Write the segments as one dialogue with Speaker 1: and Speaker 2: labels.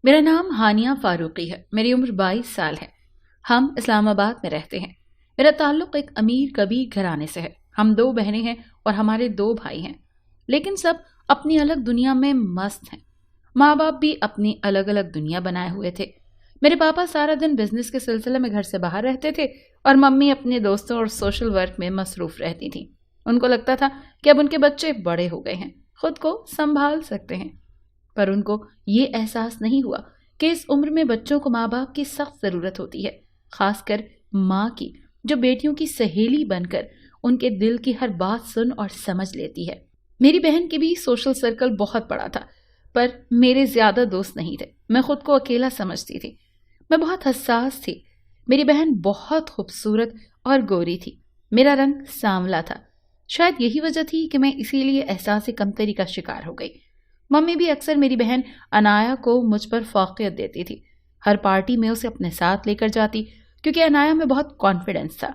Speaker 1: میرا نام ہانیہ فاروقی ہے۔ میری عمر 22 سال ہے۔ ہم اسلام آباد میں رہتے ہیں۔ میرا تعلق ایک امیر کبیر گھرانے سے ہے۔ ہم 2 بہنیں ہیں اور ہمارے 2 بھائی ہیں، لیکن سب اپنی الگ دنیا میں مست ہیں۔ ماں باپ بھی اپنی الگ الگ دنیا بنائے ہوئے تھے۔ میرے پاپا سارا دن بزنس کے سلسلے میں گھر سے باہر رہتے تھے اور ممی اپنے دوستوں اور سوشل ورک میں مصروف رہتی تھیں۔ ان کو لگتا تھا کہ اب ان کے بچے بڑے ہو گئے ہیں، خود کو سنبھال سکتے ہیں، پر ان کو یہ احساس نہیں ہوا کہ اس عمر میں بچوں کو ماں باپ کی سخت ضرورت ہوتی ہے، خاص کر ماں کی، جو بیٹیوں کی سہیلی بن کر ان کے دل کی ہر بات سن اور سمجھ لیتی ہے۔ میری بہن کی بھی سوشل سرکل بہت بڑا تھا، پر میرے زیادہ دوست نہیں تھے۔ میں خود کو اکیلا سمجھتی تھی۔ میں بہت حساس تھی۔ میری بہن بہت خوبصورت اور گوری تھی، میرا رنگ سانولا تھا۔ شاید یہی وجہ تھی کہ میں اسی لیے احساس کمتری کا شکار ہو گئی۔ ممی بھی اکثر میری بہن عنایا کو مجھ پر فوقیت دیتی تھی۔ ہر پارٹی میں اسے اپنے ساتھ لے کر جاتی، کیونکہ عنایا میں بہت کانفیڈنس تھا۔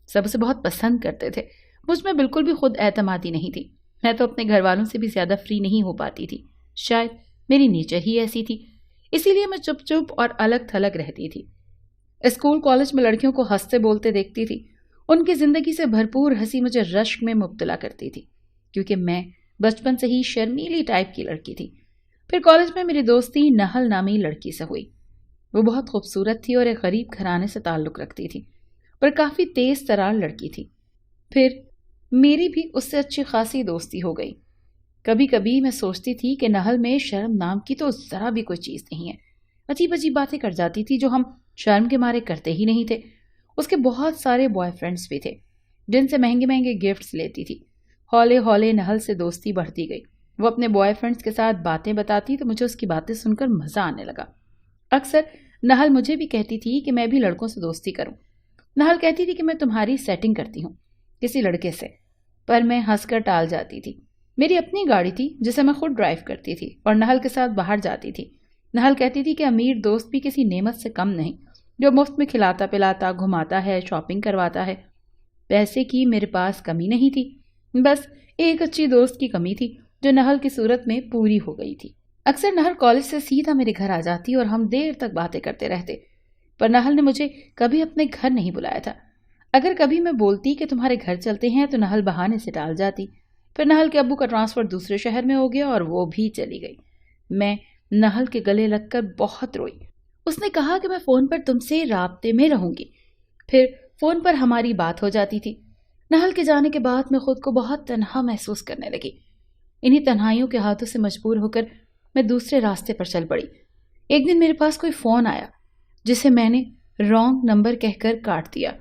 Speaker 1: سب اسے بہت پسند کرتے تھے۔ مجھ میں بالکل بھی خود اعتمادی نہیں تھی۔ میں تو اپنے گھر والوں سے بھی زیادہ فری نہیں ہو پاتی تھی۔ شاید میری نیچر ہی ایسی تھی، اسی لیے میں چپ چپ اور الگ تھلگ رہتی تھی۔ اسکول کالج میں لڑکیوں کو ہنستے بولتے دیکھتی تھی۔ ان کی زندگی سے بھرپور ہنسی مجھے رشک میں مبتلا کرتی تھی، کیونکہ میں بچپن سے ہی شرمیلی ٹائپ کی لڑکی تھی۔ پھر کالج میں میری دوستی نہل نامی لڑکی سے ہوئی۔ وہ بہت خوبصورت تھی اور ایک غریب گھرانے سے تعلق رکھتی تھی، پر کافی تیز ترار لڑکی تھی۔ پھر میری بھی اس سے اچھی خاصی دوستی ہو گئی۔ کبھی کبھی میں سوچتی تھی کہ نہل میں شرم نام کی تو ذرا بھی کوئی چیز نہیں ہے۔ عجیب عجیب باتیں کر جاتی تھی جو ہم شرم کے مارے کرتے ہی نہیں تھے۔ اس کے بہت سارے بوائے فرینڈز بھی تھے، جن سے مہنگے مہنگے گفٹس لیتی تھی۔ ہولے ہولے نہل سے دوستی بڑھتی گئی۔ وہ اپنے بوائے فرینڈز کے ساتھ باتیں بتاتی تو مجھے اس کی باتیں سن کر مزہ آنے لگا۔ اکثر نہل مجھے بھی کہتی تھی کہ میں بھی لڑکوں سے دوستی کروں۔ نہل کہتی تھی کہ میں تمہاری سیٹنگ کرتی ہوں کسی لڑکے سے، پر میں ہنس کر ٹال جاتی تھی۔ میری اپنی گاڑی تھی جسے میں خود ڈرائیو کرتی تھی اور نہل کے ساتھ باہر جاتی تھی۔ نہل کہتی تھی کہ امیر دوست بھی کسی نعمت سے کم نہیں، جو مفت میں کھلاتا پلاتا، گھماتا ہے، شاپنگ کرواتا ہے۔ پیسے کی میرے پاس کمی نہیں تھی، بس ایک اچھی دوست کی کمی تھی جو نہل کی صورت میں پوری ہو گئی تھی۔ اکثر نہل کالج سے سیدھا میرے گھر آ جاتی اور ہم دیر تک باتیں کرتے رہتے، پر نہل نے مجھے کبھی اپنے گھر نہیں بلایا تھا۔ اگر کبھی میں بولتی کہ تمہارے گھر چلتے ہیں تو نہل بہانے سے ٹال جاتی۔ پھر نہل کے ابو کا ٹرانسفر دوسرے شہر میں ہو گیا اور وہ بھی چلی گئی۔ میں نہل کے گلے لگ کر بہت روئی۔ اس نے کہا کہ میں فون پر تم سے رابطے میں رہوں گی۔ پھر فون پر ہماری بات ہو جاتی تھی۔ نہل کے جانے کے بعد میں خود کو بہت تنہا محسوس کرنے لگی۔ انہی تنہائیوں کے ہاتھوں سے مجبور ہو کر میں دوسرے راستے پر چل پڑی۔ ایک دن میرے پاس کوئی فون آیا جسے میں نے رانگ نمبر کہہ کر کاٹ دیا۔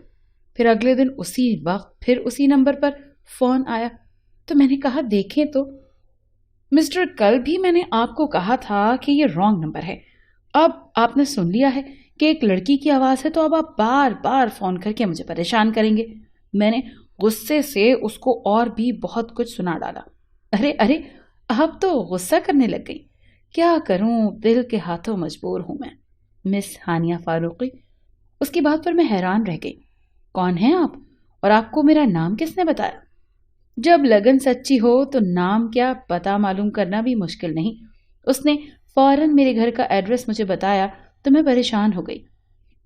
Speaker 1: پھر اگلے دن اسی وقت پھر اسی نمبر پر فون آیا تو میں نے کہا دیکھیں تو مسٹر، کل بھی میں نے آپ کو کہا تھا کہ یہ رانگ نمبر ہے۔ اب آپ نے سن لیا ہے کہ ایک لڑکی کی آواز ہے تو اب آپ بار بار فون کر کے مجھے پریشان کریں گے۔ میں نے غصے سے اس کو اور بھی بہت کچھ سنا ڈالا۔ ارے اب تو غصہ کرنے لگ گئی۔ کیا کروں، دل کے ہاتھوں مجبور ہوں میں۔ مس ہانیہ فاروقی۔ اس کی بات پر میں حیران رہ گئی۔ کون ہیں آپ، اور آپ کو میرا نام کس نے بتایا؟ جب لگن سچی ہو تو نام کیا پتہ معلوم کرنا بھی مشکل نہیں۔ اس نے فوراً میرے گھر کا ایڈریس مجھے بتایا تو میں پریشان ہو گئی۔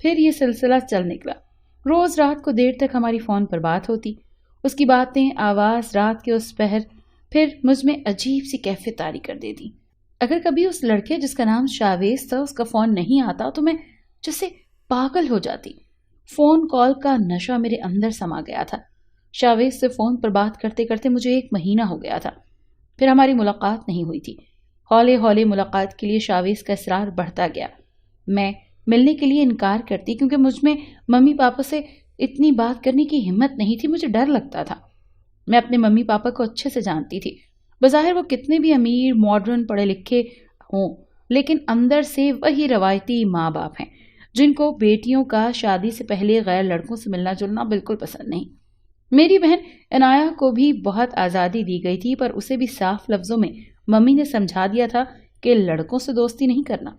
Speaker 1: پھر یہ سلسلہ چل نکلا۔ روز رات کو دیر تک ہماری فون پر بات ہوتی۔ اس کی باتیں، آواز رات کے اس پہر پھر مجھ میں عجیب سی کیفیت طاری کر دیتی۔ اگر کبھی اس لڑکے جس کا نام شاویز تھا اس کا فون نہیں آتا تو میں جیسے پاگل ہو جاتی۔ فون کال کا نشہ میرے اندر سما گیا تھا۔ شاویز سے فون پر بات کرتے کرتے مجھے 1 مہینہ ہو گیا تھا۔ پھر ہماری ملاقات نہیں ہوئی تھی۔ ہولے ہولے ملاقات کے لیے شاویز کا اصرار بڑھتا گیا۔ میں ملنے کے لیے انکار کرتی کیونکہ مجھ میں ممی پاپا سے اتنی بات کرنے کی ہمت نہیں تھی، مجھے ڈر لگتا تھا۔ میں اپنے ممی پاپا کو اچھے سے جانتی تھی۔ بظاہر وہ کتنے بھی امیر، ماڈرن، پڑھے لکھے ہوں، لیکن اندر سے وہی روایتی ماں باپ ہیں جن کو بیٹیوں کا شادی سے پہلے غیر لڑکوں سے ملنا جلنا بالکل پسند نہیں۔ میری بہن عنایا کو بھی بہت آزادی دی گئی تھی، پر اسے بھی صاف لفظوں میں ممی نے سمجھا دیا تھا کہ لڑکوں سے دوستی نہیں کرنا۔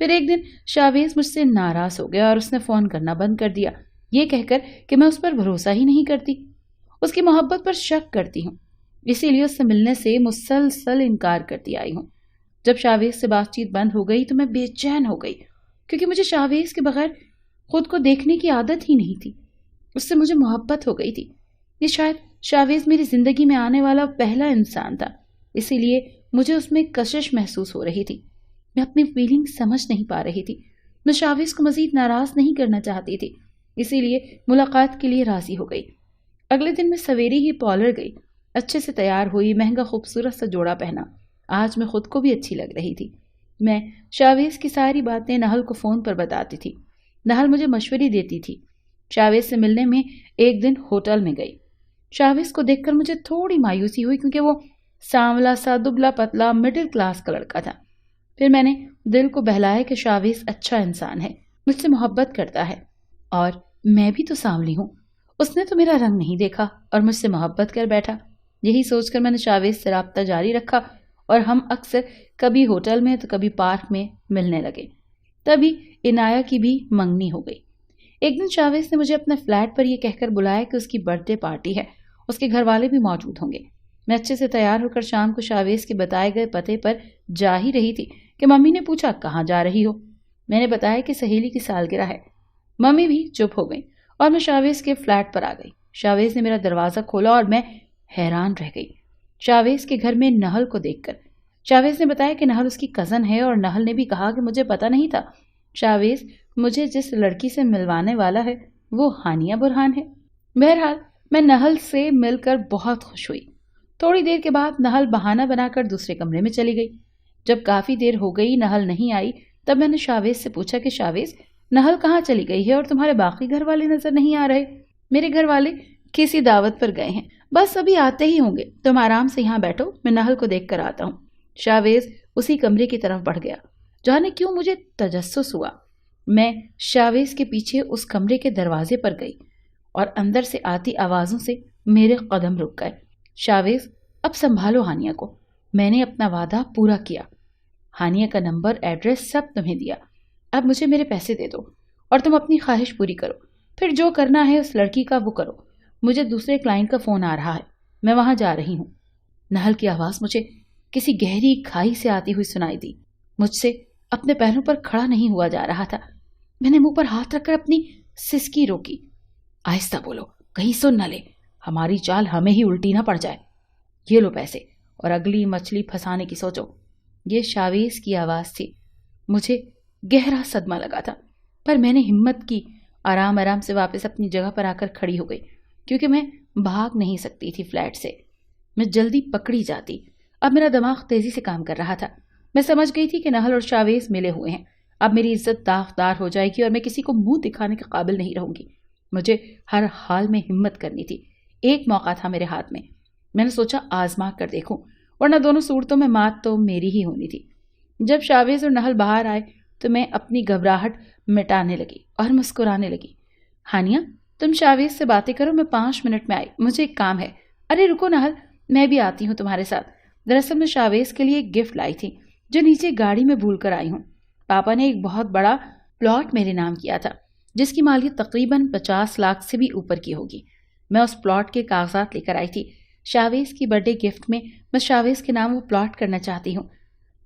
Speaker 1: پھر ایک دن شاویز مجھ سے ناراض ہو گیا اور اس نے فون کرنا بند کر دیا، یہ کہہ کر کہ میں اس پر بھروسہ ہی نہیں کرتی، اس کی محبت پر شک کرتی ہوں، اسی لیے اس سے ملنے سے مسلسل انکار کرتی آئی ہوں۔ جب شاویز سے بات چیت بند ہو گئی تو میں بے چین ہو گئی، کیونکہ مجھے شاویز کے بغیر خود کو دیکھنے کی عادت ہی نہیں تھی۔ اس سے مجھے محبت ہو گئی تھی۔ یہ شاید شاویز میری زندگی میں آنے والا پہلا انسان تھا، اسی لیے مجھے اس میں کشش محسوس ہو رہی تھی۔ میں اپنی فیلنگ سمجھ نہیں پا رہی تھی۔ میں شاویز کو مزید ناراض نہیں کرنا چاہتی تھی، اسی لیے ملاقات کے لیے راضی ہو گئی۔ اگلے دن میں سویرے ہی پارلر گئی، اچھے سے تیار ہوئی، مہنگا خوبصورت سا جوڑا پہنا۔ آج میں خود کو بھی اچھی لگ رہی تھی۔ میں شاویز کی ساری باتیں نہل کو فون پر بتاتی تھی۔ نہل مجھے مشورے دیتی تھی۔ شاویز سے ملنے میں ایک دن ہوٹل میں گئی۔ شاویز کو دیکھ کر مجھے تھوڑی مایوسی ہوئی، کیونکہ وہ سانولا سا دبلا پتلا مڈل کلاس کا لڑکا تھا۔ پھر میں نے دل کو بہلایا کہ شاویز اچھا انسان ہے، مجھ سے محبت کرتا ہے، اور میں بھی تو سانولی ہوں۔ اس نے تو میرا رنگ نہیں دیکھا اور مجھ سے محبت کر بیٹھا۔ یہی سوچ کر میں نے شاویز سے رابطہ جاری رکھا اور ہم اکثر کبھی ہوٹل میں تو کبھی پارک میں ملنے لگے۔ تبھی عنایا کی بھی منگنی ہو گئی۔ ایک دن شاویز نے مجھے اپنے فلیٹ پر یہ کہہ کر بلایا کہ اس کی برتھ ڈے پارٹی ہے، اس کے گھر والے بھی موجود ہوں گے۔ میں اچھے سے تیار ہو کر شام کو شاویز کے بتائے گئے پتے پر جا ہی رہی تھی کہ ممی نے پوچھا کہاں جا رہی ہو؟ میں نے بتایا کہ سہیلی کی سالگرہ ہے۔ ممی بھی چپ ہو گئی اور میں شاویز کے فلیٹ پر آ گئی۔ شاویز نے میرا دروازہ کھولا اور میں حیران رہ گئی شاویز کے گھر میں نہل کو دیکھ کر۔ شاویز نے بتایا کہ نہل اس کی کزن ہے، اور نہل نے بھی کہا کہ مجھے پتا نہیں تھا۔ شاویز مجھے جس لڑکی سے ملوانے والا ہے وہ ہانیہ برہان ہے۔ بہرحال میں نہل سے مل کر بہت خوش ہوئی۔ تھوڑی دیر کے بعد نہل بہانہ بنا کر دوسرے کمرے میں چلی گئی۔ جب کافی دیر ہو گئی نہل نہیں آئی، تب میں نے شاویز سے پوچھا کہ شاویز، نہل کہاں چلی گئی ہے اور تمہارے باقی گھر والے نظر نہیں آ رہے؟ میرے گھر والے کسی دعوت پر گئے ہیں، بس ابھی آتے ہی ہوں گے، تم آرام سے یہاں بیٹھو، میں نہل کو دیکھ کر آتا ہوں۔ شاویز اسی کمرے کی طرف بڑھ گیا۔ جانے کیوں مجھے تجسس ہوا۔ میں شاویز کے پیچھے اس کمرے کے دروازے پر گئی اور اندر سے آتی آوازوں سے میرے قدم رک گئے۔ شاویز، اب سنبھالو ہانیہ کو، میں نے اپنا وعدہ پورا کیا۔ ہانیہ کا نمبر، ایڈریس سب تمہیں دیا، اب مجھے میرے پیسے دے دو اور تم اپنی خواہش پوری کرو، پھر جو کرنا ہے اس لڑکی کا وہ کرو۔ مجھے دوسرے کلائنٹ کا فون آ رہا ہے، میں وہاں جا رہی ہوں۔ نہل کی آواز مجھے کسی گہری کھائی سے آتی ہوئی سنائی دی۔ مجھ سے اپنے پیروں پر کھڑا نہیں ہوا جا رہا تھا۔ میں نے منہ پر ہاتھ رکھ کر اپنی سسکی روکی۔ آہستہ بولو، کہیں سن نہ لے، ہماری چال ہمیں ہی الٹی نہ پڑ جائے۔ یہ لو پیسے اور اگلی مچھلی پھنسانے کی سوچو۔ یہ شاویز کی آواز تھی۔ مجھے گہرا صدمہ لگا تھا، پر میں نے ہمت کی، آرام آرام سے واپس اپنی جگہ پر آ کر کھڑی ہو گئی، کیونکہ میں بھاگ نہیں سکتی تھی فلیٹ سے۔ میں جلدی پکڑی جاتی۔ اب میرا دماغ تیزی سے کام کر رہا تھا۔ میں سمجھ گئی تھی کہ نہل اور شاویز ملے ہوئے ہیں۔ اب میری عزت داغدار ہو جائے گی اور میں کسی کو منہ دکھانے کے قابل نہیں رہوں گی۔ مجھے ہر حال میں ہمت کرنی تھی۔ ایک موقع تھا میرے ہاتھ میں نے سوچا آزما کر دیکھوں، ورنہ دونوں صورتوں میں مات تو میری ہی ہونی تھی۔ جب شاویز اور نہل باہر آئے تو میں اپنی گھبراہٹ مٹانے لگی اور مسکرانے لگی۔ ہانیہ، تم شاویز سے باتیں کرو، میں 5 منٹ میں آئی، مجھے ایک کام ہے۔ ارے رکو نہل، میں بھی آتی ہوں تمہارے ساتھ۔ دراصل میں شاویز کے لیے ایک گفٹ لائی تھی جو نیچے گاڑی میں بھول کر آئی ہوں۔ پاپا نے ایک بہت بڑا پلاٹ میرے نام کیا تھا، جس کی مالیت تقریباً 50 لاکھ سے بھی اوپر کی ہوگی۔ میں اس پلاٹ کے کاغذات لے کر آئی تھی۔ شاویز کی برتھ ڈے گفٹ میں شاویز کے نام وہ پلاٹ کرنا چاہتی ہوں۔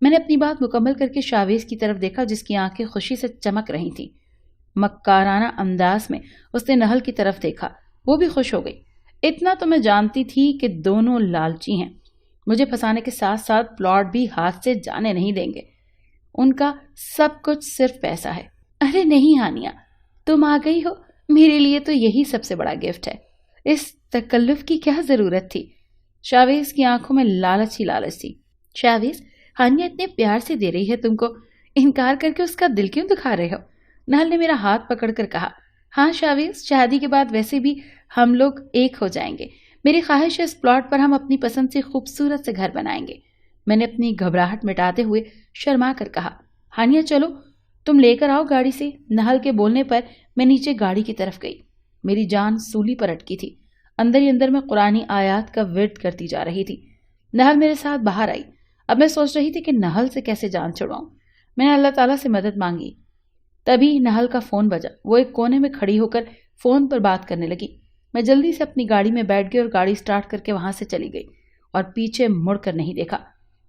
Speaker 1: میں نے اپنی بات مکمل کر کے شاویز کی طرف دیکھا، جس کی آنکھیں خوشی سے چمک رہی تھیں۔ مکارانہ انداز میں اس نے نہل کی طرف دیکھا، وہ بھی خوش ہو گئی۔ اتنا تو میں جانتی تھی کہ دونوں لالچی ہیں، مجھے پھنسانے کے ساتھ ساتھ پلاٹ بھی ہاتھ سے جانے نہیں دیں گے۔ ان کا سب کچھ صرف پیسہ ہے۔ ارے نہیں ہانیہ، تم آ گئی ہو، میرے لیے تو یہی سب سے بڑا گفٹ ہے، اس تکلف کی کیا ضرورت تھی؟ شاویز کی آنکھوں میں لالچ ہی لالچ تھی۔ شاویز، ہانیہ اتنے پیار سے دے رہی ہے تم کو، انکار کر کے اس کا دل کیوں دکھا رہے ہو؟ نہل نے میرا ہاتھ پکڑ کر کہا۔ ہاں شاویز، شادی کے بعد ویسے بھی ہم لوگ ایک ہو جائیں گے۔ میری خواہش ہے اس پلاٹ پر ہم اپنی پسند سے خوبصورت سے گھر بنائیں گے۔ میں نے اپنی گھبراہٹ مٹاتے ہوئے شرما کر کہا۔ ہانیہ چلو، تم لے کر آؤ گاڑی سے۔ نہل کے بولنے پر میں نیچے گاڑی کی طرف گئی۔ میری جان سولی پر اٹکی تھی۔ اندر ہی اندر میں قرآنی آیات کا ورد کرتی جا رہی تھی۔ نہل میرے ساتھ باہر آئی۔ اب میں سوچ رہی تھی کہ نہل سے کیسے جان چھڑواؤں۔ میں نے اللہ تعالیٰ سے مدد مانگی۔ تبھی نہل کا فون بجا۔ وہ ایک کونے میں کھڑی ہو کر فون پر بات کرنے لگی۔ میں جلدی سے اپنی گاڑی میں بیٹھ گئی اور گاڑی سٹارٹ کر کے وہاں سے چلی گئی اور پیچھے مڑ کر نہیں دیکھا۔